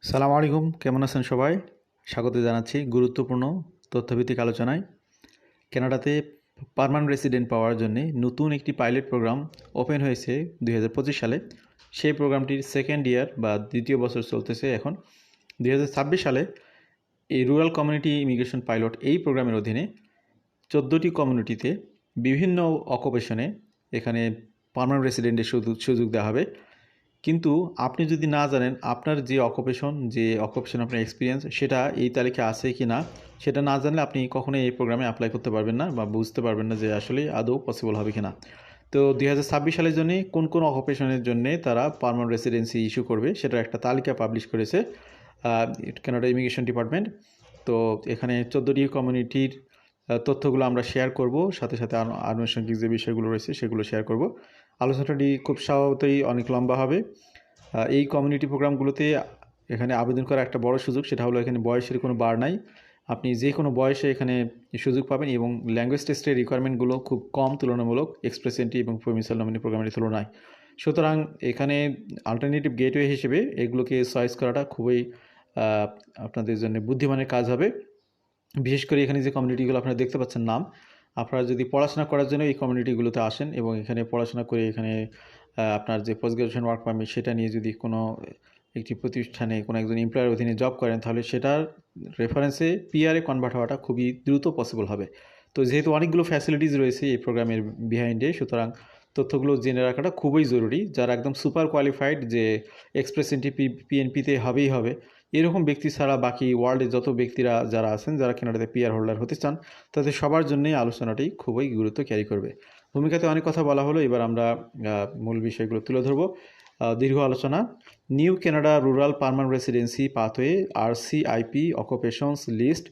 সালাম আলাইকুম, কেমন আছেন সবাই? স্বাগত জানাচ্ছি গুরুত্বপূর্ণ তথ্যভিত্তিক আলোচনায়। কানাডাতে পার্মানেন্ট রেসিডেন্ট পাওয়ার জন্যে নতুন একটি পাইলট প্রোগ্রাম ওপেন হয়েছে 2025 সালে। সেই প্রোগ্রামটির সেকেন্ড ইয়ার বা দ্বিতীয় বছর চলতেছে এখন। 2026 সালে এই রুরাল কমিউনিটি ইমিগ্রেশন পাইলট এই প্রোগ্রামের অধীনে 14টি কমিউনিটিতে বিভিন্ন অকুপেশনে এখানে পার্মানেন্ট রেসিডেন্টের সুযোগ দেওয়া হবে। কিন্তু আপনি যদি না জানেন আপনার যে অকুপেশন আপনার এক্সপিরিয়েন্স সেটা এই তালিকায় আছে কি না, সেটা না জানলে আপনি কখনোই এই প্রোগ্রামে অ্যাপ্লাই করতে পারবেন না বা বুঝতে পারবেন না যে আসলে আদৌ পসিবল হবে কি না। তো 2026 সালের জন্য কোন কোন অকুপেশনের জন্য তারা পার্মানেন্ট রেসিডেন্সি ইস্যু করবে সেটার একটা তালিকা পাবলিশ করেছে কানাডা ইমিগ্রেশন ডিপার্টমেন্ট। তো এখানে 14টি কমিউনিটির তথ্যগুলো আমরা শেয়ার করব, সাথে সাথে আনুষঙ্গিক যে বিষয়গুলো রয়েছে সেগুলো শেয়ার করব। আলোচনাটি খুব স্বভাবতই অনেক লম্বা হবে। এই কমিউনিটি প্রোগ্রামগুলোতে এখানে আবেদন করার একটা বড় সুযোগ, সেটা হলো এখানে বয়সের কোনো বার নাই। আপনি যে কোনো বয়সে এখানে সুযোগ পাবেন এবং ল্যাঙ্গুয়েজ টেস্টের রিকোয়ারমেন্টগুলো খুব কম তুলনামূলক এক্সপ্রেস এন্ট্রি এবং প্রভিন্সিয়াল নমিনি প্রোগ্রামের তুলনায়। সুতরাং এখানে অল্টারনেটিভ গেটওয়ে হিসেবে এগুলোকে চয়েস করাটা খুবই আপনাদের জন্য বুদ্ধিমানের কাজ হবে। বিশেষ করে এখানে যে কমিউনিটিগুলো আপনারা দেখতে পাচ্ছেন নাম, আপনারা যদি পড়াশোনা করার জন্য এই কমিউনিটিগুলোতে আসেন এবং এখানে পড়াশোনা করে এখানে আপনার যে পোস্ট গ্রাজুয়েশন ওয়ার্ক পারমিট সেটা নিয়ে যদি কোনো একটি প্রতিষ্ঠানে কোনো একজন এমপ্লয়ের অধীনে জব করেন, তাহলে সেটার রেফারেন্সে পিআরে কনভার্ট হওয়াটা খুবই দ্রুত পসিবল হবে। তো যেহেতু অনেকগুলো ফ্যাসিলিটিস রয়েছে এই প্রোগ্রামের বিহাইন্ডে, সুতরাং তথ্যগুলো জেনে রাখাটা খুবই জরুরি। যারা একদম সুপার কোয়ালিফাইড যে এক্সপ্রেস এন্ট্রি পিএনপিতে হবেই হবে, এরকম ব্যক্তি ছাড়া বাকি ওয়ার্ল্ডে যত ব্যক্তিরা যারা আছেন, যারা কানাডাতে পিআর হোল্ডার হতে চান, তাদের সবার জন্যই আলোচনাটি খুবই গুরুত্ব ক্যারি করবে। ভূমিকাতে অনেক কথা বলা হলো, এবার আমরা মূল বিষয়গুলো তুলে ধরবো। দীর্ঘ আলোচনা। New Canada rural permanent residency pathway RCIP occupations list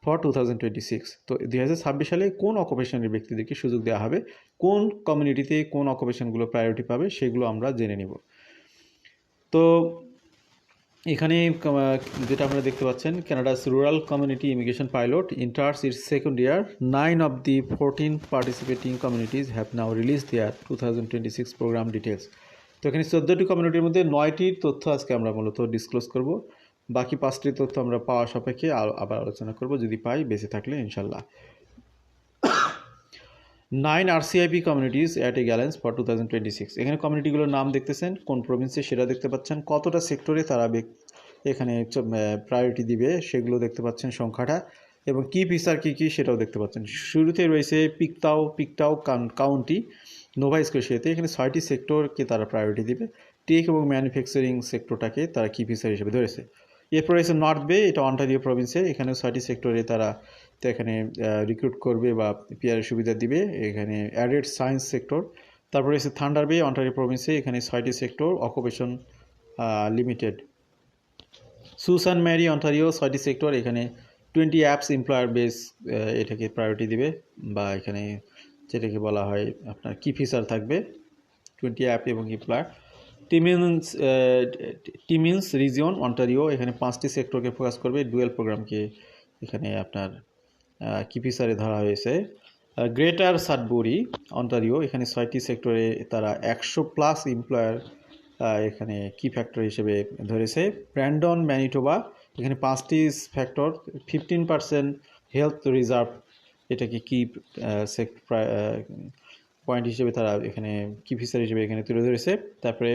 for 2026। তো 2026 সালে কোন অকুপেশনের ব্যক্তিদেরকে সুযোগ দেওয়া হবে, কোন কমিউনিটিতে কোন অকুপেশনগুলো প্রায়োরিটি পাবে, সেগুলো আমরা জেনে নিব। তো এখানে যেটা আপনারা দেখতে পাচ্ছেন, Canada's rural community immigration pilot enters its second year. 9 of the 14 participating communities have now released their 2026 program details. তো এখানে 14টি কমিউনিটির মধ্যে 9টির তথ্য আজকে আমরা মূলত ডিসক্লোজ করব। বাকি 5টির তথ্য আমরা পাওয়া সাপেক্ষে আবার আলোচনা করব, যদি পাই বেঁচে থাকলে ইনশাল্লাহ। 9 RCIP communities at a glance for 2026। এখানে কমিউনিটিগুলোর নাম দেখতেছেন, কোন প্রভিন্সে সেটা দেখতে পাচ্ছেন, কতটা সেক্টরে তারা এখানে প্রায়োরিটি দিবে সেগুলো দেখতে পাচ্ছেন সংখ্যাটা, এবং কি ফিচার কী সেটাও দেখতে পাচ্ছেন। শুরুতে রয়েছে পিকটাও কাউন্টি, নোভা স্কোশিয়াতে। এখানে 6টি সেক্টরকে তারা প্রায়োরিটি দিবে। টেক এবং ম্যানুফ্যাকচারিং সেক্টরটাকে তারা কি ফিচার হিসেবে ধরেছে। এরপর রয়েছে নর্থ বে, এটা অন্টারিও প্রভিন্সে। এখানেও 6টি সেক্টরে তারা তো এখানে রিক্রুট করবে বা পিআরের সুবিধা দিবে। এখানে অ্যাডেড সায়েন্স সেক্টর। তারপরে রয়েছে থান্ডার বে, অন্টারিও প্রভিন্সে। এখানে 6টি সেক্টর, অকুপেশন লিমিটেড। সুসান ম্যারি, অন্টারিও, 6টি সেক্টর। এখানে 20 অ্যাপস এমপ্লয়ার বেস এটাকে প্রায়োরিটি দিবে, বা এখানে যেটাকে বলা হয় আপনার কি ফিচার থাকবে 20 অ্যাপ এবং এমপ্লয়ার। টিমিন্স রিজিয়ন, অন্টারিও, এখানে 5টি সেক্টরকে ফোকাস করবে। ডুয়েল প্রোগ্রামকে এখানে আপনার কি ফিচারে ধরা হয়েছে। গ্রেটার সাডবুরি, অন্টারিও, এখানে 6টি সেক্টরে তারা 100+ এমপ্লয়ার এখানে কি ফ্যাক্টর হিসেবে ধরেছে। ব্র্যান্ডন, ম্যানিটোবা, এখানে 5টি ফ্যাক্টর। 15% হেলথ রিজার্ভ এটাকে কি পয়েন্ট হিসেবে তারা এখানে কি ফিচার হিসেবে এখানে তুলে ধরেছে। তারপরে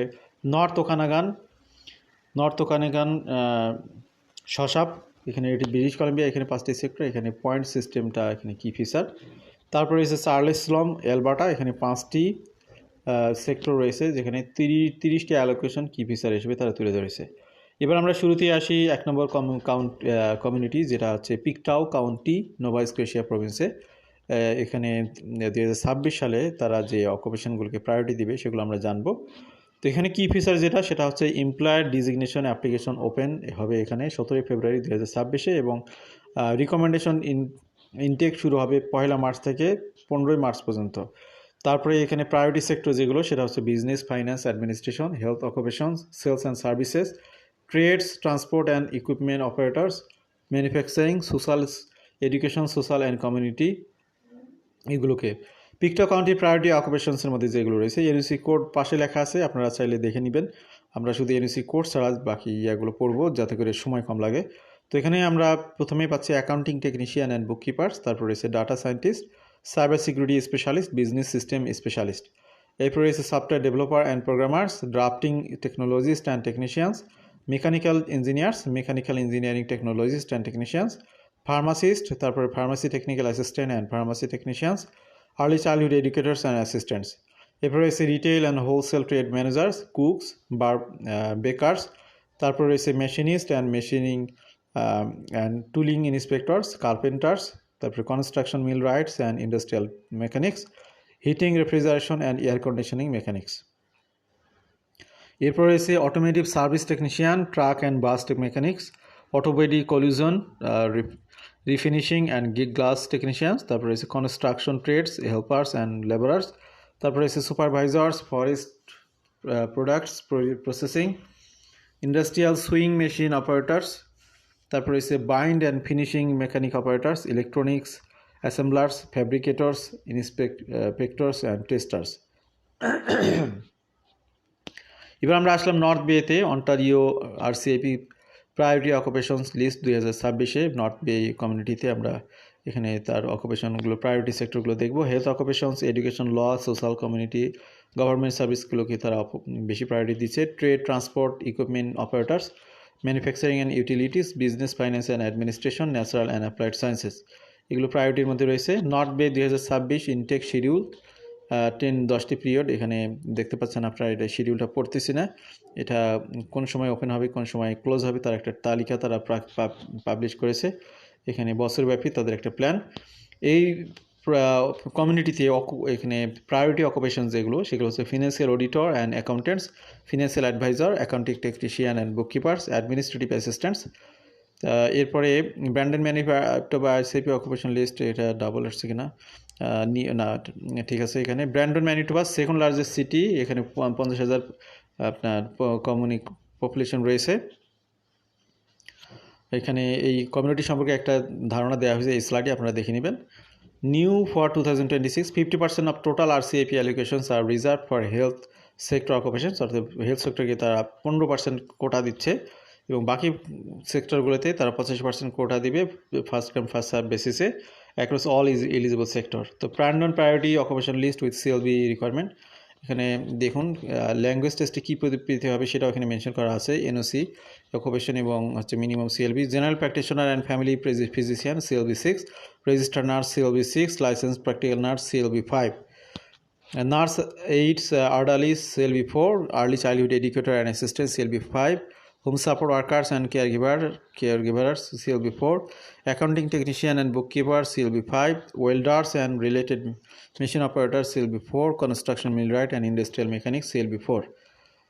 নর্থ ওকানাগান শসাপ, এখানে এটি ব্রিটিশ কলাম্বিয়া, এখানে 5টি সেক্টর। এখানে পয়েন্ট সিস্টেমটা এখানে কি ফিচার। তারপরে রয়েছে চার্লেসলম, অ্যালবার্টা, এখানে 5টি সেক্টর রয়েছে, যেখানে 30টি অ্যালোকেশন কি ফিচার হিসেবে তারা তুলে ধরেছে। এবার আমরা শুরুতেই আসি 1 নম্বর কমিউনিটি, যেটা হচ্ছে পিকটাও কাউন্টি, নোভা স্কোশিয়া প্রভিন্সে। এখানে 2026 সালে তারা যে অকুপেশনগুলোকে প্রায়োরিটি দিবে সেগুলো আমরা জানবো। তো এখানে কি ফিচার যেটা হচ্ছে এমপ্লয়ার ডিজিগনেশন অ্যাপ্লিকেশন ওপেন হবে এখানে 17 ফেব্রুয়ারি 2026, এবং রিকমেন্ডেশন ইনটেক শুরু হবে 1 মার্চ থেকে 15 মার্চ পর্যন্ত। তারপরে এখানে প্রায়োরিটি সেক্টর যেগুলো, সেটা হচ্ছে business, finance, administration, health occupations, sales and services, trades, transport and equipment operators, manufacturing, social education, social and community, এগুলোকে। পিকটাও কাউন্টি প্রায়োরিটি অকুপেশনসের মধ্যে যেগুলো রয়েছে, এনওসি কোড পাশে লেখা আছে, আপনারা চাইলে দেখে নেবেন। আমরা শুধু এনওসি কোর্স ছাড়া বাকি ইয়াগুলো পড়বো যাতে করে সময় কম লাগে। তো এখানে আমরা প্রথমেই পাচ্ছি accounting technician and book keepers, তারপর রয়েছে data scientist, cyber security specialist, business system specialist. এরপর রয়েছে software developer and programmers, drafting technologists and technicians, mechanical engineers, mechanical engineering technologists and technicians, pharmacist, তারপরে pharmacy technical assistant and pharmacy technicians, early childhood educators and assistants. এরপর রয়েছে retail and wholesale trade managers, cooks, bakers, তারপর রয়েছে machinist and machining and tooling inspectors, carpenters, তারপরে construction millwrights and industrial mechanics, heating, refrigeration and air conditioning mechanics. এরপর রয়েছে automotive service technician, truck and bus mechanics, auto body collision, refinishing and glass technicians, তারপর রয়েছে construction trades, helpers and labourers, তারপর রয়েছে supervisors, forest products processing, industrial sewing machine operators, তারপর রয়েছে bind and finishing mechanic operators, electronics assemblers, fabricators, inspectors and testers. এবার আমরা আসলাম North বেতে, Ontario RCIP priority occupations list 2026-এ নর্থ বে কমিউনিটিতে আমরা এখানে তার অকুপেশনগুলো, প্রায়োরিটি সেক্টরগুলো দেখব। হেলথ অকুপেশনস, এডুকেশন, ল, সোশ্যাল, কমিউনিটি, গভর্নমেন্ট সার্ভিসগুলোকে তারা বেশি প্রায়োরিটি দিচ্ছে। Trade, transport, equipment operators, manufacturing and utilities, business, finance and administration, natural and applied sciences, এগুলো প্রায়োরিটির মধ্যে রয়েছে। নর্থ বে 2026 ইনটেক শিডিউল 10টি পিরিয়ড এখানে দেখতে পাচ্ছেন আপনারা। এটা শিডিউলটা পড়তেছি না, এটা কোন সময় ওপেন হবে কোন সময় ক্লোজ হবে তার একটা তালিকা তারা পাবলিশ করেছে এখানে, বছরব্যাপী তাদের একটা প্ল্যান। এই কমিউনিটিতে এখানে প্রায়োরিটি অকুপেশন যেগুলো সেগুলো হচ্ছে financial auditor and accountants, financial adviser, accounting technician and book keepers, administrative assistants. এরপরে ব্র্যান্ডেড ম্যানুফ্যাক্চার বা আইসিপি অকুপেশন লিস্ট, এটা ডাবল আসছে কিনা না, ঠিক আছে। এখানে Brandon Manitoba second largest city, এখানে 50,000 আপনার পপুলেশন রয়েছে। এখানে এই কমিউনিটি সম্পর্কে একটা ধারণা দেওয়া হয়েছে, এই স্লাইডে আপনারা দেখে নেবেন। New for 2026, 50% of total RCIP allocations আর reserve for health sector occupations, অর্থাৎ হেলথ সেক্টরকে তারা 15% কোটা দিচ্ছে এবং বাকি সেক্টরগুলোতে তারা 85% কোটা দিবে ফার্স্ট কাম ফার্স্ট সার্ভ বেসিসে অ্যাক্রস অল এলিজিবল সেক্টর। তো Brandon priority occupation list with CLB requirement, এখানে দেখুন ল্যাঙ্গুয়েজ টেস্টে কী পেতে হবে সেটাও এখানে মেনশন করা আছে। এনওসি অকুপেশন এবং হচ্ছে minimum CLB. General practitioner and family physician CLB 6, registered nurse CLB 6, licence practical nurse CLB 5, nurse AIDS আর্ডালিস CLB 4, early childhood educator and assistant CLB 5, home support workers and caregivers CLB 4, accounting technician and bookkeeper CLB 5, welders and related machine operators CLB 4, construction millwright and industrial mechanics CLB 4.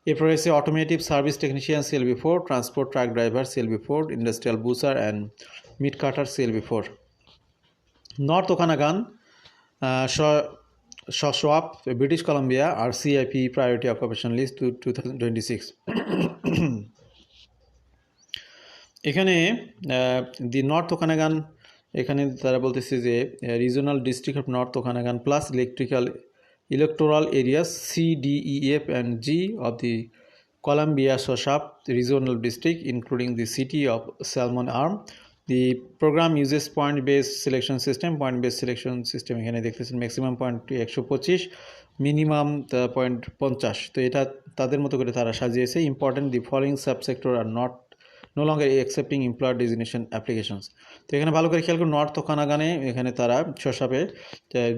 এরপর রয়েছে automotive service technician CLB 4, transport truck driver CLB 4, industrial butcher and meat cutter CLB 4. North Okanagan Shuswap, British Columbia, RCIP priority occupation list 2026। এখানে the North Okanagan, এখানে তারা বলতেছে যে regional district of North Okanagan plus electoral areas CDEF and G of the Columbia Shosap Regional District, including the city of Salmon Arm. The program uses point-based selection system এখানে দেখতেছেন maximum point 125, minimum point 50। তো এটা তাদের মতো করে তারা সাজিয়েছে। Important, the following subsector are not no longer accepting employer designation applications. তো এখানে ভালো করে খেয়াল করুন, নর্থ ওকানাগানে এখানে তারা শসাপে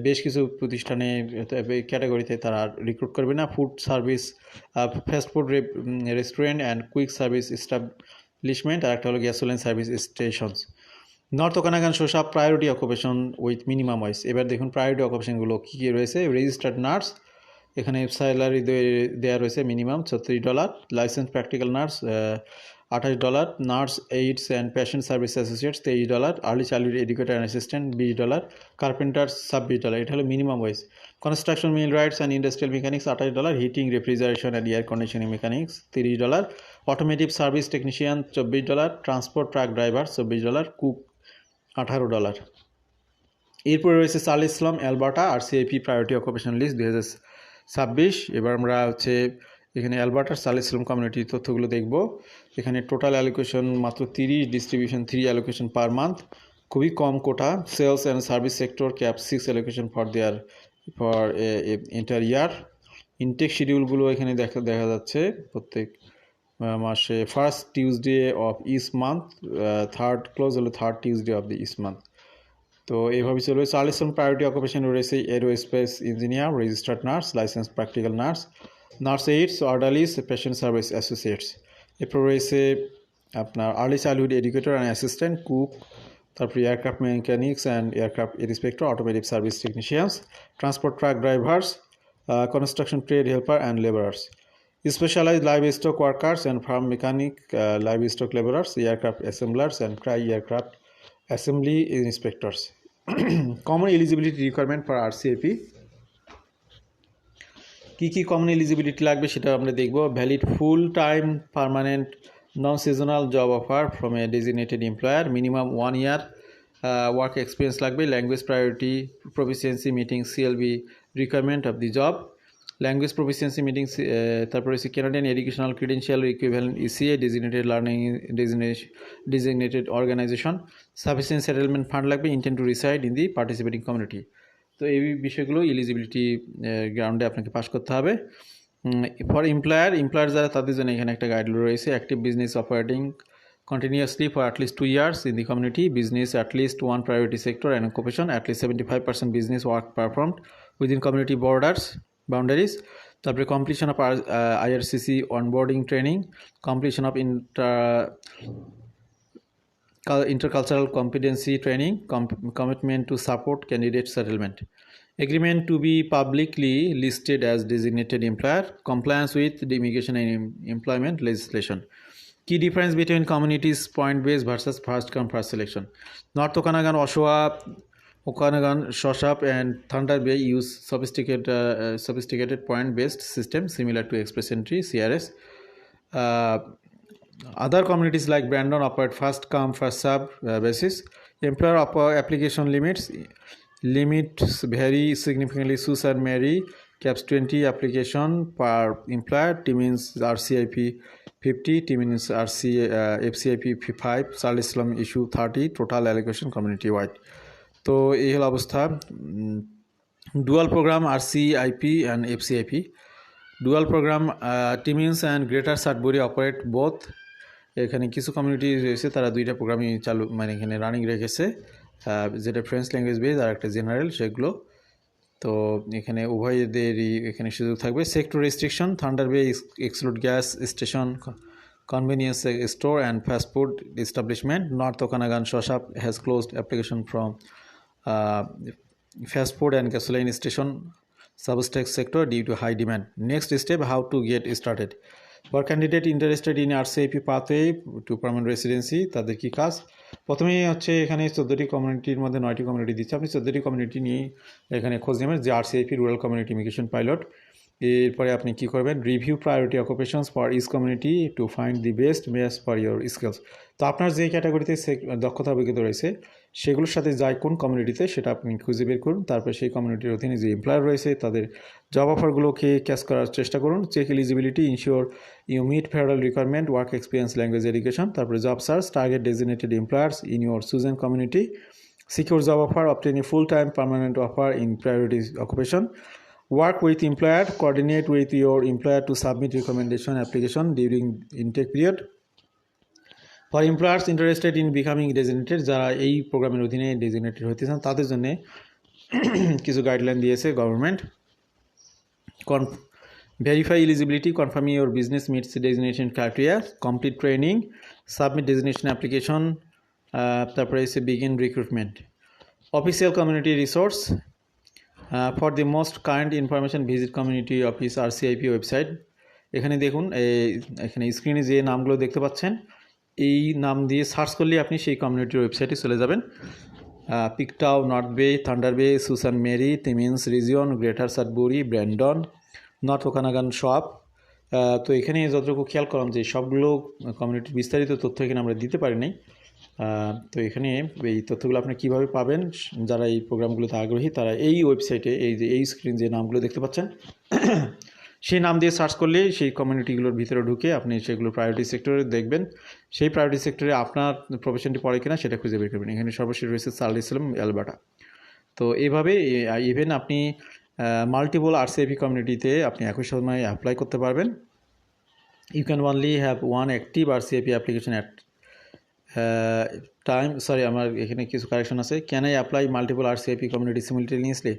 বেশ কিছু প্রতিষ্ঠানে ক্যাটাগরিতে তারা রিক্রুট করবে না। Food service, fast food restaurant and quick service establishment, আর একটা হলো gasoline service stations. North Okanagan Shuswap priority occupation with minimum wage. এবার দেখুন প্রায়োরিটি অকুপেশনগুলো কী কী রয়েছে। রেজিস্টার্ড নার্স, এখানে স্যালারি দেওয়া রয়েছে minimum $36, licence practical nurse $28, nurse aides and patient service associates $23, early childhood educator and assistant $20, carpenters $26, এটা হলো minimum wage. Construction millwrights and industrial mechanics $28, heating, refrigeration and air conditioning mechanics $30, automotive service technician $24, transport truck driver $24, cook $18। এরপরে রয়েছে সালিসলাম Alberta RCIP priority occupation list 2026। এবার আমরা হচ্ছে এখানে Albert আর সালেসিলাম কমিউনিটির তথ্যগুলো দেখব। এখানে টোটাল অ্যালোকেশন মাত্র 30, ডিস্ট্রিবিউশন 3 অ্যালোকেশন পার মান্থ, খুবই কম quota. Sales and service sector cap 6 allocation for entire year. Intake শিডিউলগুলো এখানে দেখা যাচ্ছে প্রত্যেক মাসে first Tuesday of each month, third close হলো third Tuesday of the each month. তো এইভাবে চলবে। 40জন প্রায়োরিটি অকুপেশন রয়েছে aerospace engineer, registered nurse, licence practical nurse, nurse aides, orderlies, patient service associates. এরপর রয়েছে আপনার early childhood educator and assistant, cook, তারপরে aircraft mechanics and aircraft inspector, automotive service technicians, transport truck drivers, construction trade helper and labourers, specialised livestock workers and farm mechanic, livestock labourers, aircraft assemblers and cry aircraft assembly inspectors. Common eligibility requirement for RCAP. কী common eligibility লাগবে সেটা আমরা দেখব। Valid full time permanent non seasonal job offer from a designated employer, minimum 1 year work experience লাগবে, language priority proficiency meeting CLB requirement of the job, language proficiency meeting, তারপরে হচ্ছে Canadian educational credential equivalent ECA, designated learning designated organisation, sufficient settlement fund লাগবে, intent to reside in the participating community. তো এই বিষয়গুলো eligibility গ্রাউন্ডে আপনাকে pass করতে হবে। ফর এমপ্লয়ার যারা তাদের জন্য এখানে একটা গাইডলাইন রয়েছে। Active business operating continuously for at least 2 years in the community, business at least one priority sector and occupation, at least 75% business work performed within community boundaries. তারপরে completion of IRCC onboarding training, completion of intercultural competency training, commitment to support candidate settlement, agreement to be publicly listed as designated employer, compliance with the immigration and employment legislation. Key difference between communities point based versus first come first selection. North Okanagan, Oshawa, Okanagan, Shoshape and Thunder Bay use sophisticated point based system similar to Express Entry CRS. Other communities like Brandon operate first come first serve basis. Employer application limits vary significantly. Sioux and Mary caps 20 application per employer. Timmins RCIP 50, Timmins FCIP 5, সালেসিলাম issue 30, total allocation community wide. তো এই হলো অবস্থা। Dual program RCIP and FCIP. Dual program Timmins and Greater Sudbury operate both. এখানে কিছু community রয়েছে তারা দুইটা প্রোগ্রামই চালু এখানে রানিং রেখেছে, যেটা ফ্রেঞ্চ ল্যাঙ্গুয়েজ বেস আর একটা জেনারেল সেগুলো। তো এখানে উভয়দেরই এখানে সুযোগ থাকবে। Sector restriction, Thunder Bay exclude gas station, convenience store and fast food establishment. North Okanagan Shuswap has closed application from fast food and gasoline station sector due to high demand. Next step, how to get started. For candidate interested in RCIP pathway to permanent residency, তাদের কি কাজ? প্রথমেই হচ্ছে এখানে 14টি কমিউনিটির মধ্যে 9টি community দিচ্ছে। আপনি 14টি কমিউনিটি নিয়ে এখানে খোঁজ নেবেন যে RCIP rural community immigration pilot. এরপরে আপনি কি করবেন? Review priority occupations for each community to find the best match for your skills. তো আপনার যে ক্যাটাগরিতে দক্ষতা অভিজ্ঞতা রয়েছে সেগুলোর সাথে যায় কোন কমিউনিটিতে সেটা আপনি খুঁজে বের করুন। তারপরে সেই কমিউনিটির অধীনে যে এমপ্লয়ার রয়েছে তাদের জব অফারগুলোকে ক্যাচ করার চেষ্টা করুন। Check eligibility, ensure you meet federal requirement, work experience, language education. তারপরে job search, target designated employers in your chosen community, secure job offer, obtain a full time permanent offer in priority occupation, work with employer, coordinate with your employer to submit recommendation application during intake period. For employers interested in becoming designated, যারা এই প্রোগ্রামের অধীনে designated হতে চান তাদের জন্য কিছু guideline দিয়েছে government. Verify eligibility, confirm your business meets designation criteria, complete training, submit designation application, তারপরে এসে begin recruitment. Official community resource, for the most current information visit community office RCIP website. এখানে দেখুন এখানে স্ক্রিনে যে নামগুলো দেখতে পাচ্ছেন এই নাম দিয়ে সার্চ করলে আপনি সেই কমিউনিটির ওয়েবসাইটে চলে যাবেন। Pictou, North Bay, Thunder Bay, সুসান Marie, Timmins region, Greater Sudbury, Brandon, North Okanagan Shuswap. তো এখানে যতটুকু খেয়াল করলাম যে সবগুলো কমিউনিটির বিস্তারিত তথ্য এখানে আমরা দিতে পারি নাই। তো এখানে এই তথ্যগুলো আপনি কীভাবে পাবেন, যারা এই প্রোগ্রামগুলোতে আগ্রহী তারা এই ওয়েবসাইটে এই যে এই স্ক্রিন যে নামগুলো দেখতে পাচ্ছেন সেই নাম দিয়ে সার্চ করলে সেই কমিউনিটিগুলোর ভিতরে ঢুকে আপনি সেগুলো প্রায়োরিটি সেক্টরে দেখবেন, সেই প্রায়োরিটি সেক্টরে আপনার প্রফেশনটি পড়ে কিনা সেটা খুঁজে বের করবেন। এখানে সর্বশেষ রয়েছে সার্লিসেলম অ্যালবার্টা। তো এইভাবে ইভেন আপনি মাল্টিপল আরসিআইপি কমিউনিটিতে আপনি একই সময় অ্যাপ্লাই করতে পারবেন। You can only have one active RCIP application at time, sorry আমার এখানে কিছু কারেকশন আছে, can I apply multiple RCIP community simultaneously.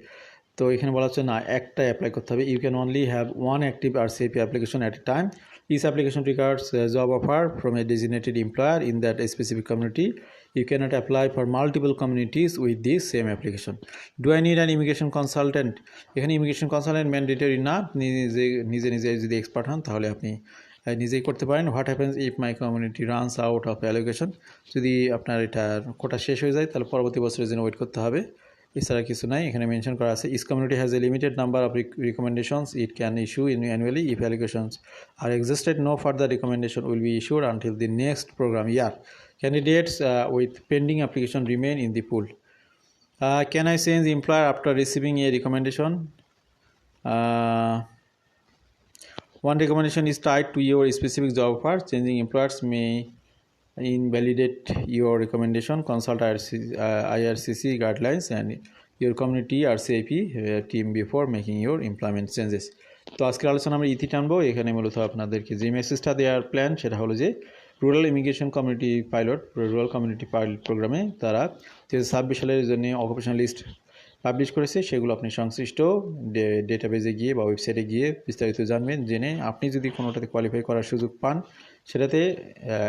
তো এখানে বলা হচ্ছে না, একটা অ্যাপ্লাই করতে হবে। You can only have one active RCIP application at a time. Each application requires a job offer from a designated employer in that specific community. You cannot apply for multiple communities with this same application. Do I need an immigration consultant? এখানে immigration consultant mandatory না, নিজে যদি expert হন তাহলে আপনি নিজেই করতে পারেন। What happens if my community runs out of allocation? যদি আপনার এটা কোটা শেষ হয়ে যায় তাহলে পরবর্তী বছরের জন্য ওয়েট করতে হবে। এছাড়া কিছু নাই। এখানে মেনশন করা আছে, each community has a limited number of recommendations it can issue annually if allocations are existed no further recommendation will be issued until the next programme year. Candidates with pending application remain in the pool. Can I change employer after receiving a recommendation? One recommendation is tied to your specific job offer. Changing employers may invalidate your recommendation. Consult IRCC guidelines and your community RCIP team before making your employment changes. তো আজকের আলোচনা আমরা ইতি টানবো। এখানে মূলত আপনাদেরকে যে মেসেজটা দেওয়ার প্ল্যান সেটা হলো যে rural immigration community pilot, rural community pilot প্রোগ্রামে তারা 2026 সালের জন্য অকুপেশন লিস্ট পাবলিশ করেছে। সেগুলো আপনি সংশ্লিষ্ট ডেটাবেজে গিয়ে বা ওয়েবসাইটে গিয়ে বিস্তারিত জানবেন। জেনে আপনি যদি কোনোটাতে কোয়ালিফাই করার সুযোগ পান সেটাতে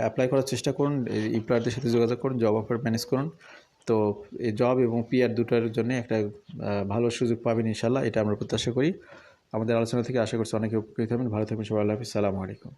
অ্যাপ্লাই করার চেষ্টা করুন, এমপ্লয়ারদের সাথে যোগাযোগ করুন, জব অফার ম্যানেজ করুন। তো এই জব এবং পিআর দুটার জন্য একটা ভালো সুযোগ পাবেন ইনশাল্লাহ, এটা আমরা প্রত্যাশা করি। আমাদের আলোচনা থেকে আশা করছি অনেকে উপকৃত হবেন। ভালো থাকবেন সবাই। আল্লাহ হাফিজ। সালামু আলাইকুম।